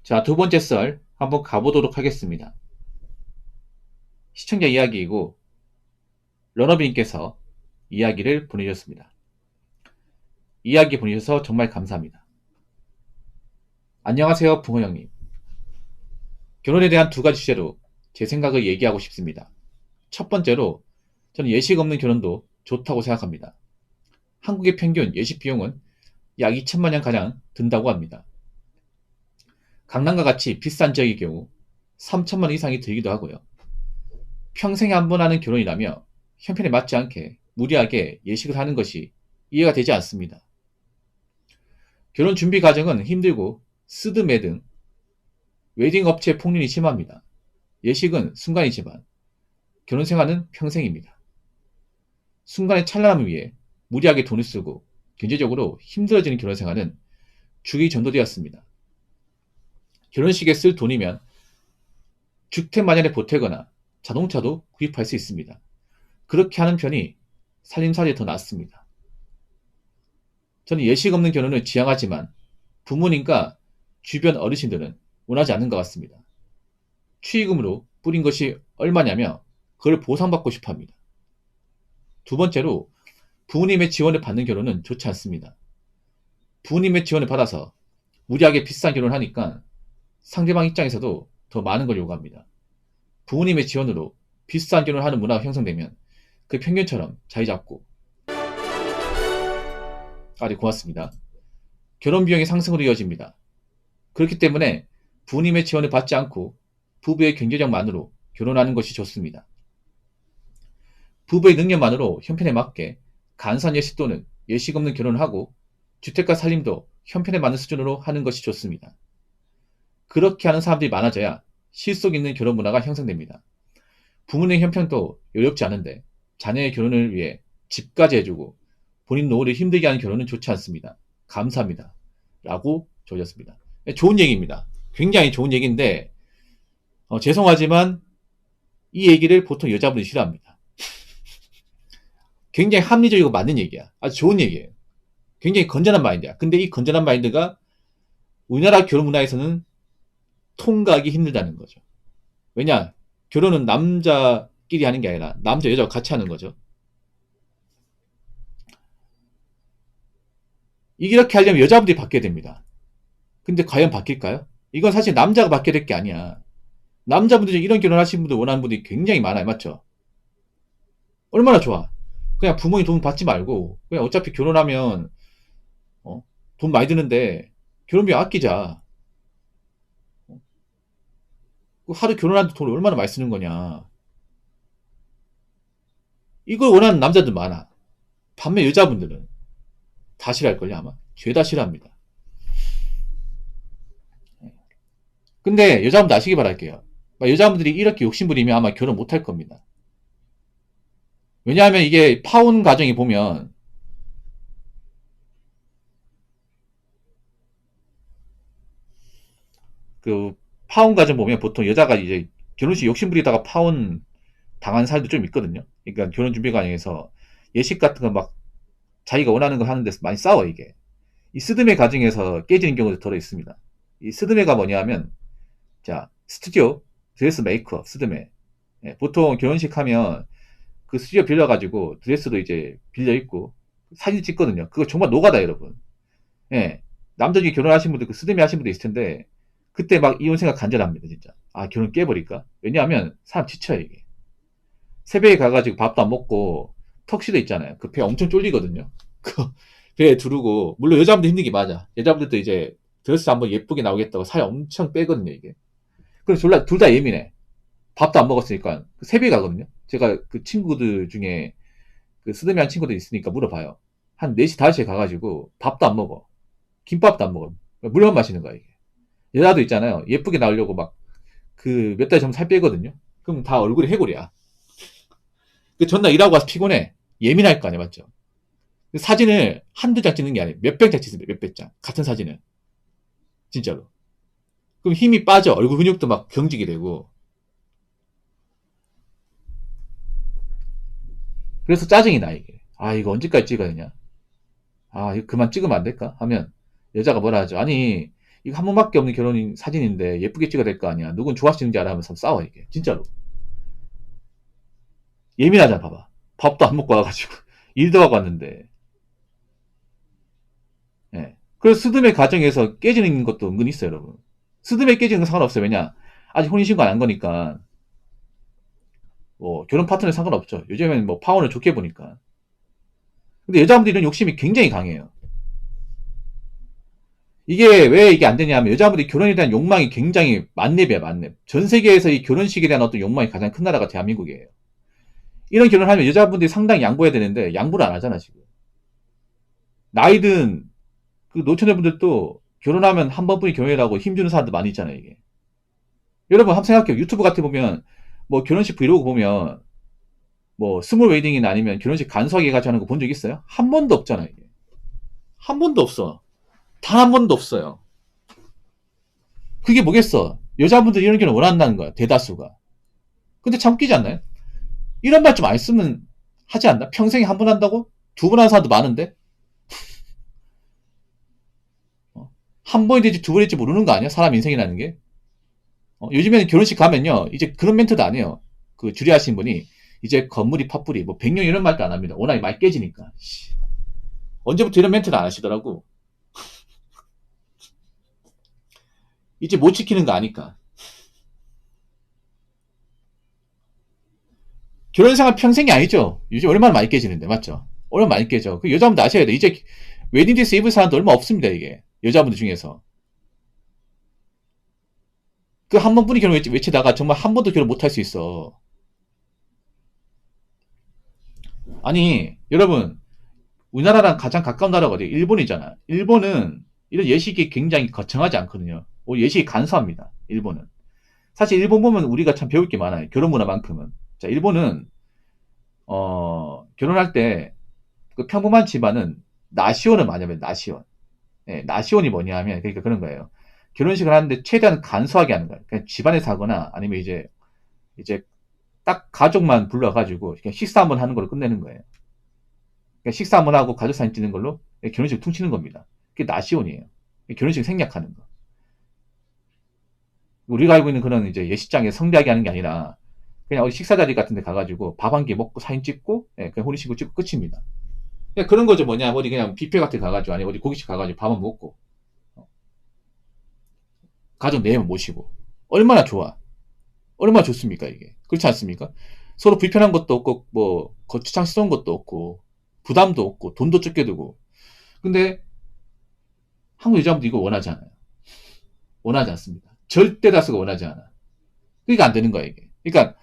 자, 두 번째 썰 한번 가보도록 하겠습니다. 시청자 이야기이고 러너비님께서 이야기를 보내주셨습니다. 이야기 보내주셔서 정말 감사합니다. 안녕하세요, 붕어 형님. 결혼에 대한 두 가지 주제로 제 생각을 얘기하고 싶습니다. 첫 번째로 저는 예식 없는 결혼도 좋다고 생각합니다. 한국의 평균 예식 비용은 약 2천만 원 가량 든다고 합니다. 강남과 같이 비싼 지역의 경우 3천만 원 이상이 들기도 하고요. 평생에 한 번 하는 결혼이라며 형편에 맞지 않게 무리하게 예식을 하는 것이 이해가 되지 않습니다. 결혼 준비 과정은 힘들고 스드메 등 웨딩 업체 폭리이 심합니다. 예식은 순간이지만 결혼 생활은 평생입니다. 순간의 찬란함을 위해 무리하게 돈을 쓰고 경제적으로 힘들어지는 결혼 생활은 죽이 전도되었습니다. 결혼식에 쓸 돈이면 주택 마련에 보태거나 자동차도 구입할 수 있습니다. 그렇게 하는 편이 살림살이에 더 낫습니다. 저는 예식 없는 결혼을 지향하지만 부모님과 주변 어르신들은 원하지 않는 것 같습니다. 축의금으로 뿌린 것이 얼마냐며 그걸 보상받고 싶어 합니다. 두 번째로 부모님의 지원을 받는 결혼은 좋지 않습니다. 부모님의 지원을 받아서 무리하게 비싼 결혼을 하니까 상대방 입장에서도 더 많은 걸 요구합니다. 부모님의 지원으로 비싼 결혼을 하는 문화가 형성되면 그 편견처럼 자리 잡고 고맙습니다. 결혼 비용의 상승으로 이어집니다. 그렇기 때문에 부모님의 지원을 받지 않고 부부의 경제력만으로 결혼하는 것이 좋습니다. 부부의 능력만으로 형편에 맞게 간소한 예식 또는 예식 없는 결혼을 하고 주택과 살림도 형편에 맞는 수준으로 하는 것이 좋습니다. 그렇게 하는 사람들이 많아져야 실속 있는 결혼 문화가 형성됩니다. 부모님 형편도 여력지 않은데 자녀의 결혼을 위해 집까지 해주고 본인 노후를 힘들게 하는 결혼은 좋지 않습니다. 감사합니다. 라고 적으셨습니다. 좋은 얘기입니다. 굉장히 좋은 얘기인데 죄송하지만 이 얘기를 보통 여자분이 싫어합니다. 굉장히 합리적이고 맞는 얘기야. 아주 좋은 얘기예요. 굉장히 건전한 마인드야. 근데 이 건전한 마인드가 우리나라 결혼 문화에서는 통과하기 힘들다는 거죠. 왜냐? 결혼은 남자끼리 하는 게 아니라 남자 여자가 같이 하는 거죠. 이렇게 하려면 여자분들이 바뀌어야 됩니다. 근데 과연 바뀔까요? 이건 사실 남자가 바뀌어야 될 게 아니야. 남자분들이 이런 결혼하시는 분들 원하는 분들이 굉장히 많아요. 맞죠? 얼마나 좋아. 그냥 부모님 돈 받지 말고 그냥 어차피 결혼하면 돈 많이 드는데 결혼비 아끼자. 하루 결혼하는데 돈 얼마나 많이 쓰는 거냐. 이걸 원하는 남자들 많아. 반면 여자분들은 다 싫어할걸요 아마. 죄다 싫어합니다. 근데 여자분들 아시기 바랄게요. 여자분들이 이렇게 욕심부리면 아마 결혼 못할 겁니다. 왜냐하면 이게 파혼 과정이 보면 그 파혼 과정 보면 보통 여자가 이제 결혼식 욕심부리다가 파혼 당한 사례도 좀 있거든요. 그러니까 결혼 준비 과정에서 예식 같은 거 막 자기가 원하는 거 하는 데서 많이 싸워 이게. 이 스드메 과정에서 깨지는 경우도 더러 있습니다. 이 스드메가 뭐냐면 자 스튜디오 드레스 메이크업 스드메. 보통 결혼식 하면 그 스튜디오 빌려가지고 드레스도 이제 빌려 입고 사진 찍거든요. 그거 정말 노가다 여러분. 예. 남자 중에 결혼하신 분들 그 스드메 하신 분들 있을 텐데 그때 막 이혼 생각 간절합니다 진짜. 아 결혼 깨버릴까? 왜냐하면 사람 지쳐요 이게. 새벽에 가가지고 밥도 안 먹고 턱시도 있잖아요. 그 배 엄청 쫄리거든요. 그 배에 두르고 물론 여자분들 힘든 게 맞아. 여자분들도 이제 드레스 한번 예쁘게 나오겠다고 살 엄청 빼거든요 이게. 그래서 둘 다 예민해. 밥도 안 먹었으니까 새벽에 가거든요. 제가 그 친구들 중에 그 스드메한 친구들 있으니까 물어봐요. 한 4시 5시에 가가지고 밥도 안 먹어. 김밥도 안 먹어. 물만 마시는 거야 이게. 여자도 있잖아요. 예쁘게 나오려고 막 그 몇 달 전에 살 빼거든요. 그럼 다 얼굴이 해골이야. 그 전날 일하고 와서 피곤해. 예민할 거 아니야, 맞죠? 사진을 한두 장 찍는 게 아니에요. 몇백 장 찍습니다, 몇백 장. 같은 사진을. 진짜로. 그럼 힘이 빠져. 얼굴 근육도 막 경직이 되고. 그래서 짜증이 나, 이게. 아, 이거 언제까지 찍어야 되냐? 아, 이거 그만 찍으면 안 될까? 하면 여자가 뭐라 하죠? 아니, 이거 한 번밖에 없는 결혼 사진인데 예쁘게 찍어야 될 거 아니야. 누군 좋아하시는지 알아 하면서 싸워, 이게. 진짜로. 예민하잖아, 봐봐. 밥도 안 먹고 와가지고. 일도 하고 왔는데. 예. 그래서 스드메 가정에서 깨지는 것도 은근히 있어요, 여러분. 스드메 깨지는 건 상관없어요. 왜냐? 아직 혼인신고 안 한 거니까. 뭐, 결혼 파트너는 상관없죠. 요즘엔 뭐, 파혼을 좋게 보니까. 근데 여자분들이 이런 욕심이 굉장히 강해요. 이게 왜 이게 안 되냐면 여자분들이 결혼에 대한 욕망이 굉장히 만렙이야, 만렙. 전 세계에서 이 결혼식에 대한 어떤 욕망이 가장 큰 나라가 대한민국이에요. 이런 결혼을 하면 여자분들이 상당히 양보해야 되는데 양보를 안 하잖아, 지금. 나이든 그 노처녀분들도 결혼하면 한 번뿐이 결혼이라고 힘주는 사람들 많이 있잖아요, 이게. 여러분 한번 생각해요. 유튜브 같은 거 보면 뭐 결혼식 브이로그 보면 뭐 스몰 웨딩이나 아니면 결혼식 간소하게 해가지고 하는 거 본 적 있어요? 한 번도 없잖아요, 이게. 한 번도 없어. 단 한 번도 없어요. 그게 뭐겠어? 여자분들이 이런 결혼 원한다는 거야, 대다수가. 근데 참 웃기지 않나요? 이런 말 좀 안 쓰면 하지 않나? 평생에 한 번 한다고? 두 번 하는 사람도 많은데? 한 번이 될지 두 번이 될지 모르는 거 아니야? 사람 인생이라는 게? 요즘에는 결혼식 가면요, 이제 그런 멘트도 안 해요. 그 주례하신 분이, 이제 건물이 팥불이, 뭐, 백년 이런 말도 안 합니다. 워낙 많이 깨지니까. 언제부터 이런 멘트를 안 하시더라고. 이제 못 지키는 거 아니까. 결혼생활 평생이 아니죠. 요즘 얼마나 많이 깨지는데, 맞죠? 얼마나 많이 깨져. 그 여자분들 아셔야 돼. 이제 웨딩드레스 입은 사람도 얼마 없습니다, 이게. 여자분들 중에서. 그 한 번뿐이 결혼 외치다가 정말 한 번도 결혼 못 할 수 있어. 아니, 여러분, 우리나라랑 가장 가까운 나라가 어디? 일본이잖아. 일본은 이런 예식이 굉장히 거창하지 않거든요. 예식이 간소합니다. 일본은. 사실 일본 보면 우리가 참 배울 게 많아요. 결혼 문화만큼은. 자, 일본은 결혼할 때 그 평범한 집안은 나시온을 많이 하면 나시온. 예, 나시온이 뭐냐 하면 그러니까 그런 거예요. 결혼식을 하는데 최대한 간소하게 하는 거예요. 그냥 집안에서 하거나 아니면 이제 딱 가족만 불러가지고 그냥 식사 한번 하는 걸로 끝내는 거예요. 그러니까 식사 한번 하고 가족 사진 찍는 걸로 결혼식 퉁치는 겁니다. 그게 나시온이에요. 결혼식 생략하는 거. 우리가 알고 있는 그런 이제 예식장에 성대하게 하는 게 아니라 그냥 어디 식사 자리 같은 데 가가지고 밥 한 개 먹고 사진 찍고 예, 그냥 혼인신고 찍고 끝입니다. 그냥 그런 거죠. 뭐냐 어디 그냥 뷔페 같은 데 가가지고 아니 어디 고깃집 가가지고 밥만 먹고 가족 네명 모시고 얼마나 좋아. 얼마나 좋습니까 이게. 그렇지 않습니까? 서로 불편한 것도 없고 뭐 거추장스러운 것도 없고 부담도 없고 돈도 적게 들고. 근데 한국 여자분들 이거 원하지 않아요. 원하지 않습니다. 절대 다수가 원하지 않아. 그러니까 안 되는 거야 이게. 그러니까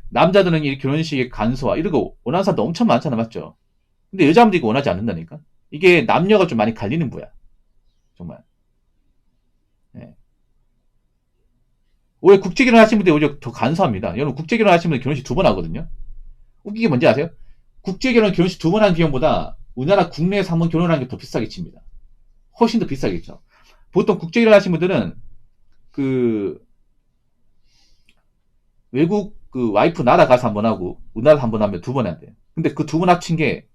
남자들은 이 결혼식의 간소화 이런 거 원하는 사람도 엄청 많잖아, 맞죠? 근데 여자분들이 이거 원하지 않는다니까. 이게 남녀가 좀 많이 갈리는 거야, 정말. 예. 오히려 국제결혼 하신 분들이 오히려 더 간소합니다. 여러분 국제결혼 하신 분들 결혼식 두 번 하거든요. 웃기게 뭔지 아세요? 국제결혼 결혼식 두 번 하는 비용보다 우리나라 국내에서 한 번 결혼하는 게 더 비싸게 칩니다. 훨씬 더 비싸겠죠. 보통 국제결혼 하신 분들은 그 외국 그 와이프 나라 가서 한 번 하고 우리나라 한 번 하면 두 번 해야 돼요. 근데 그 두 번 합친 게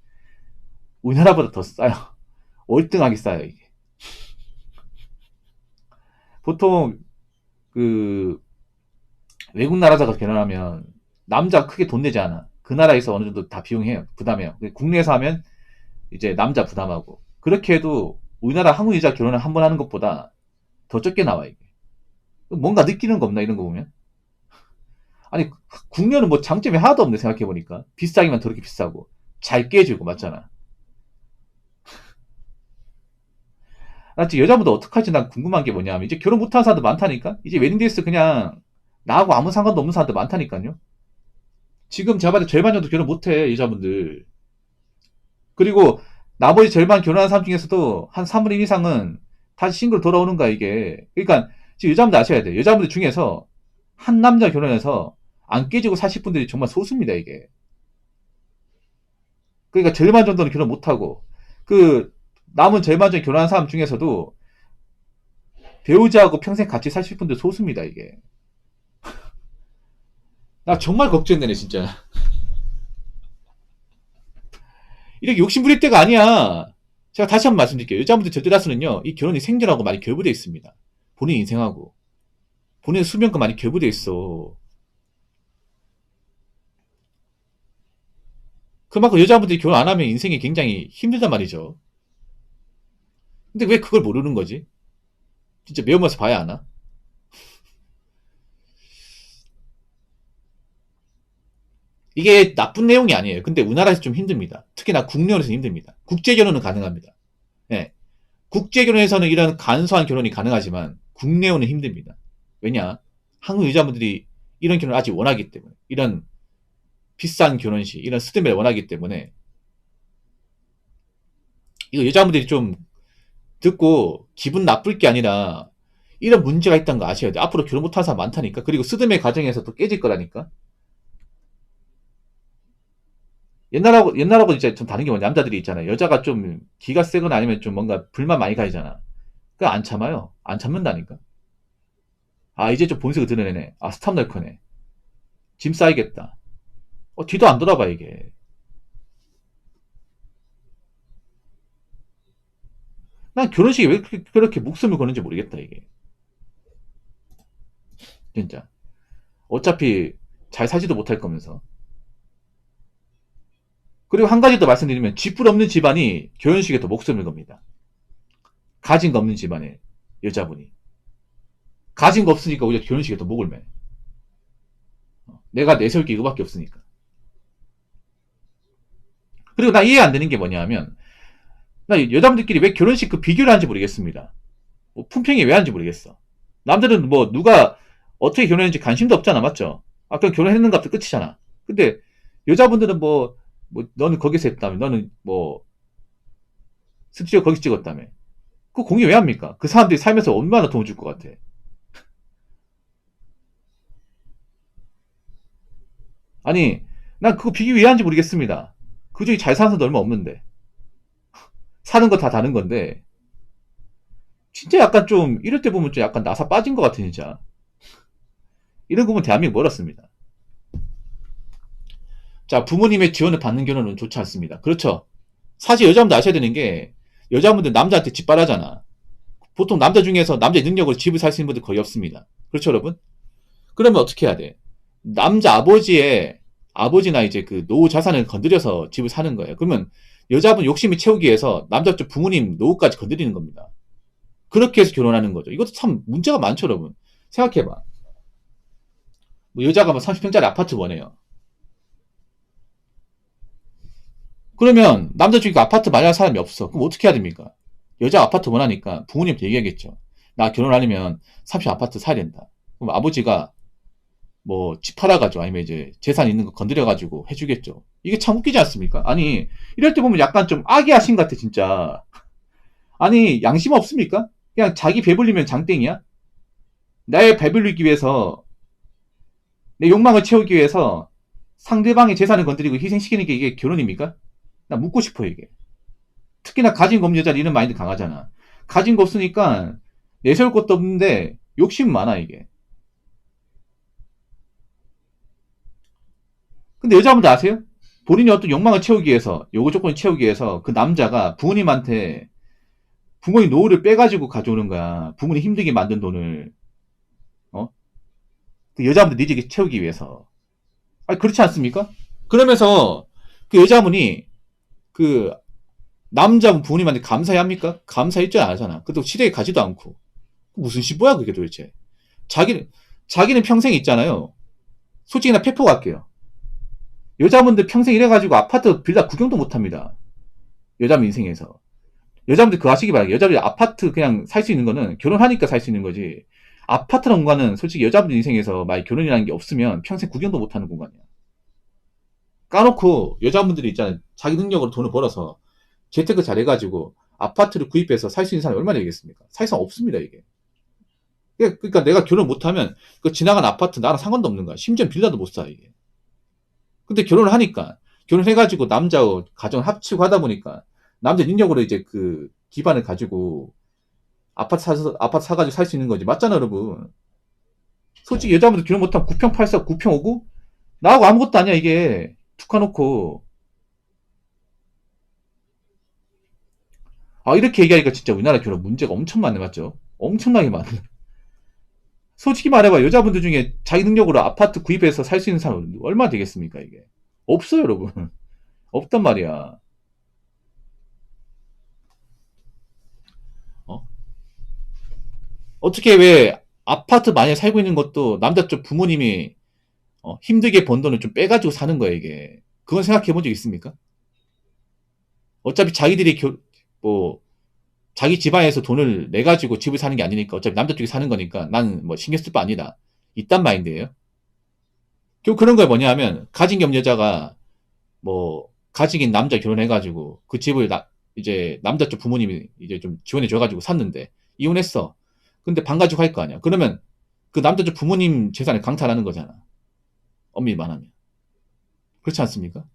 우리나라보다 더 싸요. 월등하게 싸요 이게. 보통 그 외국 나라에서 결혼하면 남자 크게 돈 내지 않아. 그 나라에서 어느 정도 다 비용해요. 부담해요. 국내에서 하면 이제 남자 부담하고. 그렇게 해도 우리나라 한국 여자 결혼을 한 번 하는 것보다 더 적게 나와 이게. 뭔가 느끼는 거 없나 이런 거 보면? 아니 국내는 뭐 장점이 하나도 없네 생각해 보니까. 비싸기만 더럽게 비싸고 잘 깨지고 맞잖아. 나 지금 여자분들 어떡하지? 난 궁금한 게 뭐냐면 이제 결혼 못하는 사람들 많다니까. 이제 웨딩드레스 그냥 나하고 아무 상관도 없는 사람들 많다니까요. 지금 제가 봤을 때 절반 정도 결혼 못해 여자분들. 그리고 나머지 절반 결혼한 사람 중에서도 한 3분의 1 이상은 다시 싱글 돌아오는 거야 이게. 그러니까 지금 여자분들 아셔야 돼요. 여자분들 중에서 한 남자 결혼해서 안 깨지고 사실 분들이 정말 소수입니다 이게. 그러니까 절반 정도는 결혼 못하고 그 남은 절반 정도 결혼한 사람 중에서도 배우자하고 평생 같이 사실 분들 소수입니다 이게. 나 정말 걱정되네 진짜. 이렇게 욕심 부릴 때가 아니야. 제가 다시 한번 말씀드릴게요. 여자분들 절대 다수는요, 이 결혼이 생존하고 많이 결부되어 있습니다. 본인 인생하고. 본인의 수명과 많이 결부되어 있어. 그만큼 여자분들이 결혼 안 하면 인생이 굉장히 힘들단 말이죠. 근데 왜 그걸 모르는 거지? 진짜 매운맛을 봐야 하나? 이게 나쁜 내용이 아니에요. 근데 우리나라에서 좀 힘듭니다. 특히나 국내에서 힘듭니다. 국제결혼은 가능합니다. 네. 국제결혼에서는 이런 간소한 결혼이 가능하지만 국내혼은 힘듭니다. 왜냐? 한국 여자분들이 이런 결혼을 아직 원하기 때문에, 이런 비싼 결혼식, 이런 스드메를 원하기 때문에, 이거 여자분들이 좀 듣고 기분 나쁠 게 아니라 이런 문제가 있다는 거 아셔야 돼. 앞으로 결혼 못하는 사람 많다니까. 그리고 스드메 과정에서 또 깨질 거라니까. 옛날하고 이제 좀 다른 게 뭐냐. 남자들이 있잖아요. 여자가 좀 기가 세거나 아니면 좀 뭔가 불만 많이 가지잖아. 그거 안 참아요. 안 참는다니까. 아, 이제 좀 본색을 드러내네. 아, 스탑 넓크네. 짐 싸이겠다. 뒤도 안 돌아봐, 이게. 난 결혼식에 왜 그렇게 목숨을 거는지 모르겠다, 이게. 진짜. 어차피 잘 살지도 못할 거면서. 그리고 한 가지 더 말씀드리면, 쥐뿔 없는 집안이 결혼식에 더 목숨을 겁니다. 가진 거 없는 집안에, 여자분이. 가진 거 없으니까 오히려 결혼식에 더 목을 매. 내가 내세울 게 이거밖에 없으니까. 그리고 나 이해 안 되는 게 뭐냐면, 나 여자분들끼리 왜 결혼식 그 비교를 하는지 모르겠습니다. 뭐 품평이 왜 하는지 모르겠어. 남들은 뭐 누가 어떻게 결혼했는지 관심도 없잖아, 맞죠? 아, 그냥 결혼했는가 보다 끝이잖아. 근데 여자분들은 뭐 너는 거기서 했다며, 너는 뭐 스튜디오 거기서 찍었다며. 그거 공유 왜 합니까? 그 사람들이 살면서 얼마나 도움 줄 것 같아. 아니, 난 그거 비교 왜 하는지 모르겠습니다. 그 중에 잘 사는 사람도 얼마 없는데. 사는 거 다 다른 건데. 진짜 약간 좀, 이럴 때 보면 좀 약간 나사 빠진 것 같아, 진짜. 이런 거 보면 대한민국 멀었습니다. 자, 부모님의 지원을 받는 결혼은 좋지 않습니다. 그렇죠. 사실 여자분들 아셔야 되는 게, 여자분들 남자한테 짓바라잖아. 보통 남자 중에서 남자의 능력으로 집을 살 수 있는 분들 거의 없습니다. 그렇죠, 여러분? 그러면 어떻게 해야 돼? 남자 아버지의, 아버지나 이제 그 노후 자산을 건드려서 집을 사는 거예요. 그러면 여자분 욕심을 채우기 위해서 남자 쪽 부모님 노후까지 건드리는 겁니다. 그렇게 해서 결혼하는 거죠. 이것도 참 문제가 많죠, 여러분. 생각해봐. 뭐 여자가 뭐 30평짜리 아파트 원해요. 그러면 남자 중에 아파트 마련할 사람이 없어. 그럼 어떻게 해야 됩니까? 여자 아파트 원하니까 부모님한테 얘기하겠죠. 나 결혼하려면 30 아파트 사야 된다. 그럼 아버지가 뭐 집 팔아가지고 아니면 이제 재산 있는 거 건드려가지고 해주겠죠. 이게 참 웃기지 않습니까? 아니 이럴 때 보면 약간 좀 악의하신 것 같아 진짜. 아니 양심 없습니까? 그냥 자기 배불리면 장땡이야? 나의 배불리기 위해서 내 욕망을 채우기 위해서 상대방의 재산을 건드리고 희생시키는 게 이게 결혼입니까? 나 묻고 싶어 이게. 특히나 가진 거 없는 여자는 이런 마인드 강하잖아. 가진 거 없으니까 내세울 것도 없는데 욕심 많아 이게. 근데 여자분들 아세요? 본인이 어떤 욕망을 채우기 위해서, 요구 조건을 채우기 위해서 그 남자가 부모님한테 부모님 노후를 빼가지고 가져오는 거야. 부모님 힘들게 만든 돈을. 어? 그 여자분들 니지 채우기 위해서. 아니, 그렇지 않습니까? 그러면서 그 여자분이 그 남자분 부모님한테 감사해 합니까? 감사 일절 안 하잖아. 그것도 시댁에 가지도 않고. 무슨 시보야, 그게 도대체. 자기는 평생 있잖아요. 솔직히 나 팩포 갈게요. 여자분들 평생 이래가지고 아파트 빌라 구경도 못 합니다. 여자분 인생에서. 여자분들 그거 아시기 바라게. 여자분들 아파트 그냥 살 수 있는 거는 결혼하니까 살 수 있는 거지. 아파트라는 공간은 솔직히 여자분들 인생에서 만약 결혼이라는 게 없으면 평생 구경도 못 하는 공간이야. 까놓고 여자분들이 있잖아요. 자기 능력으로 돈을 벌어서 재테크 잘해가지고 아파트를 구입해서 살 수 있는 사람이 얼마나 되겠습니까? 사실상 없습니다, 이게. 그러니까 내가 결혼 못하면 그 지나간 아파트 나랑 상관도 없는 거야. 심지어 빌라도 못 사, 이게. 근데 결혼을 하니까 결혼해가지고 남자와 가정을 합치고 하다 보니까 남자 능력으로 이제 그 기반을 가지고 아파트 사가지고 살 수 있는 거지. 맞잖아, 여러분. 솔직히 여자분들 결혼 못하면 9평 84, 9평 오고 나하고 아무것도 아니야, 이게. 툭 까놓고. 아, 이렇게 얘기하니까 진짜 우리나라 결혼 문제가 엄청 많네, 맞죠? 엄청나게 많네. 솔직히 말해봐, 여자분들 중에 자기 능력으로 아파트 구입해서 살 수 있는 사람은 얼마나 되겠습니까, 이게? 없어요, 여러분. 없단 말이야. 어? 어떻게 왜 아파트 만약에 살고 있는 것도 남자 쪽 부모님이 힘들게 번 돈을 좀 빼가지고 사는 거야, 이게. 그건 생각해 본 적 있습니까? 어차피 자기들이 뭐, 자기 집안에서 돈을 내가지고 집을 사는 게 아니니까 어차피 남자 쪽이 사는 거니까 나는 뭐 신경 쓸 바 아니다. 이딴 마인드예요. 결국 그런 거에 뭐냐 하면 가진 게 없는 여자가 뭐 가진 남자 결혼해가지고 그 집을 이제 남자 쪽 부모님이 이제 좀 지원해 줘가지고 샀는데 이혼했어. 근데 반 가지고 할 거 아니야. 그러면 그 남자 쪽 부모님 재산을 강탈하는 거잖아. 엄밀히 말하면. 그렇지 않습니까?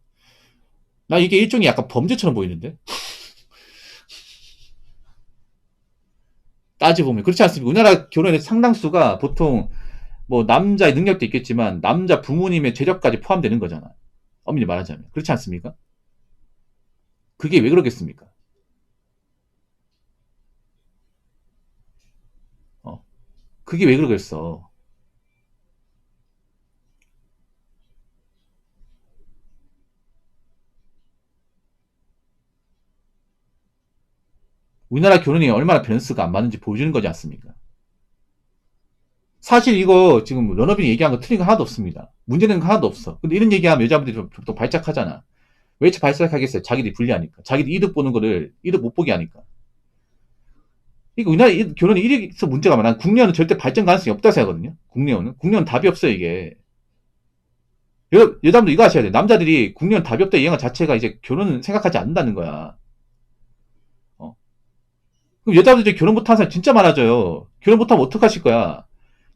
나 이게 일종의 약간 범죄처럼 보이는데? 따지보면. 그렇지 않습니까? 우리나라 결혼의 상당수가 보통 뭐 남자의 능력도 있겠지만 남자 부모님의 재력까지 포함되는 거잖아. 엄밀히 말하자면. 그렇지 않습니까? 그게 왜 그러겠습니까? 어. 그게 왜 그러겠어? 우리나라 결혼이 얼마나 밸런스가 안 맞는지 보여주는 거지 않습니까? 사실 이거 지금 런너빈이 얘기한 거 틀린 거 하나도 없습니다. 문제는 하나도 없어. 근데 이런 얘기하면 여자분들이 좀 발작하잖아. 왜 발작하겠어요? 자기들이 불리하니까. 자기들이 이득 보는 거를 이득 못 보게 하니까. 이거 우리나라 결혼이 이래서 문제가 많아. 국내화는 절대 발전 가능성이 없다 생각하거든요. 국내화는. 국내화는 답이 없어요, 이게. 여자분들 이거 아셔야 돼. 남자들이 국내화는 답이 없다 이 얘기 자체가 이제 결혼은 생각하지 않는다는 거야. 어. 그럼 여자분들이 결혼 못하는 사람 진짜 많아져요. 결혼 못하면 어떡하실 거야?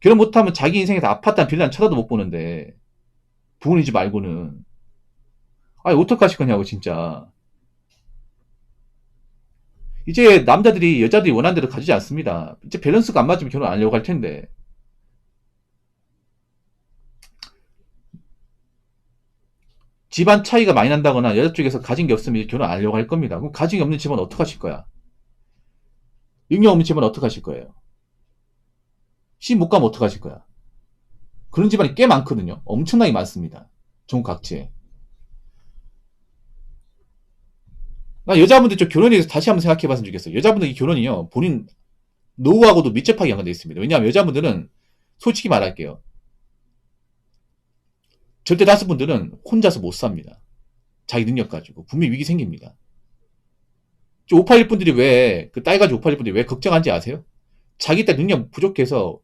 결혼 못하면 자기 인생에서 아파트 한 빌라 한 쳐다도 못 보는데 부모님 집 말고는 아니 어떡하실 거냐고 진짜. 이제 남자들이 여자들이 원하는 대로 가지지 않습니다. 이제 밸런스가 안 맞으면 결혼 안 하려고 할 텐데 집안 차이가 많이 난다거나 여자 쪽에서 가진 게 없으면 이제 결혼 안 하려고 할 겁니다. 그럼 가진 게 없는 집안 어떡하실 거야? 능력 없는 집안 어떡하실 거예요? 시 못 가면 어떡하실 거야? 그런 집안이 꽤 많거든요. 엄청나게 많습니다. 전 각지에. 나 여자분들 좀 결혼에 대해서 다시 한번 생각해 봤으면 좋겠어요. 여자분들 이 결혼이요. 본인 노후하고도 밀접하게 연관되어 있습니다. 왜냐하면 여자분들은 솔직히 말할게요. 절대 다수 분들은 혼자서 못 삽니다. 자기 능력 가지고. 분명히 위기 생깁니다. 581 분들이 왜, 그 딸 가지고 581 분들이 왜 걱정한지 아세요? 자기 딸 능력 부족해서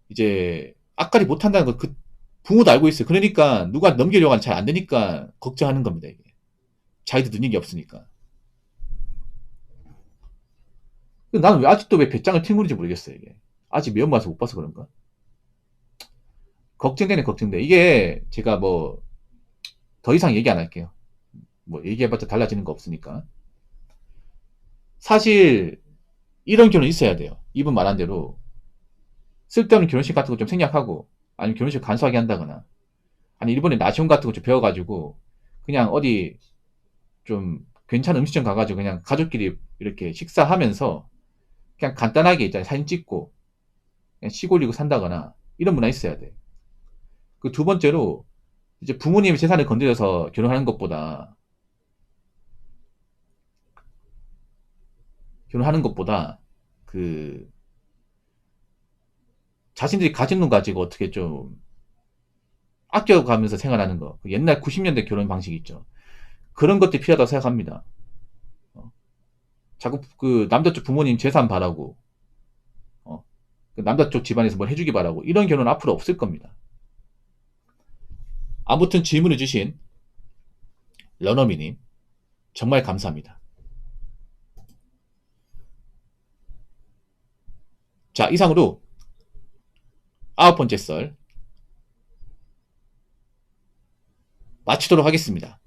이제 앞가리 못한다는 걸 그 부모도 알고 있어요. 그러니까 누가 넘기려고 하는 잘 안 되니까 걱정하는 겁니다. 이게. 자기도 능력이 없으니까. 나는 왜 아직도 왜 배짱을 튕기는지 모르겠어요. 이게. 아직 매운맛을 못 봐서 그런가? 걱정되네, 걱정돼. 이게 제가 뭐 더 이상 얘기 안 할게요. 뭐 얘기해봤자 달라지는 거 없으니까. 사실 이런 결혼 있어야 돼요. 이분 말한 대로 쓸데없는 결혼식 같은 거 좀 생략하고 아니면 결혼식 간소하게 한다거나 아니 일본에 나시온 같은 거 좀 배워가지고 그냥 어디 좀 괜찮은 음식점 가가지고 그냥 가족끼리 이렇게 식사하면서 그냥 간단하게 있잖아요. 사진 찍고 그냥 시골리고 산다거나 이런 문화 있어야 돼. 그 두 번째로 이제 부모님의 재산을 건드려서 결혼하는 것보다 그 자신들이 가진 돈 가지고 어떻게 좀 아껴가면서 생활하는 거. 그 옛날 90년대 결혼 방식이 있죠. 그런 것들이 필요하다고 생각합니다. 어, 자꾸 그 남자 쪽 부모님 재산 바라고 어, 그 남자 쪽 집안에서 뭘 해주기 바라고 이런 결혼 앞으로 없을 겁니다. 아무튼 질문을 주신 러너미님 정말 감사합니다. 자, 이상으로 9번째 썰 마치도록 하겠습니다.